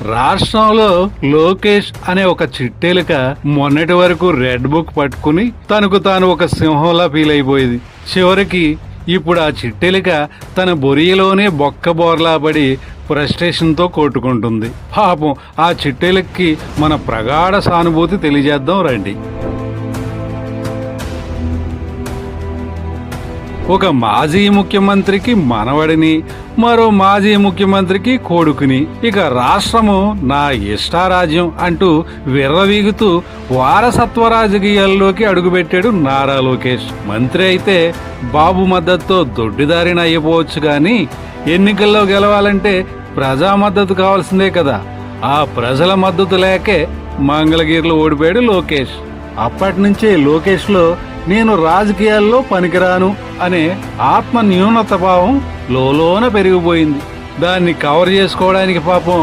రాష్ట్రంలో లోకేష్ అనే ఒక చిట్టెలిక మొన్నటి వరకు రెడ్ బుక్ పట్టుకుని తనకు తాను ఒక సింహంలా ఫీల్ అయిపోయేది. చివరికి ఇప్పుడు ఆ చిట్టెలిక తన బొరియలోనే బొక్క బోర్లా పడి ఫ్రస్ట్రేషన్తో కొట్టుకుంటుంది. పాపం ఆ చిట్టెలికి మన ప్రగాఢ సానుభూతి తెలియజేద్దాం రండి. ఒక మాజీ ముఖ్యమంత్రికి మనవడిని, మరో మాజీ ముఖ్యమంత్రికి కొడుకుని, ఇక రాష్ట్రము నా ఇష్టారాజ్యం అంటూ విర్రవీగుతూ వారసత్వ రాజకీయాల్లోకి అడుగుపెట్టాడు నారా లోకేష్. మంత్రి అయితే బాబు మద్దతుతో దొడ్డిదారిన అయిపోవచ్చు కానీ ఎన్నికల్లో గెలవాలంటే ప్రజా మద్దతు కావాల్సిందే కదా. ఆ ప్రజల మద్దతు లేకే మంగళగిరిలో ఓడిపోయాడు లోకేష్. అప్పటి నుంచే లోకేష్లో నేను రాజకీయాల్లో పనికిరాను అనే ఆత్మ న్యూనత భావం లోలోన పెరిగిపోయింది. దాన్ని కవర్ చేసుకోవడానికి పాపం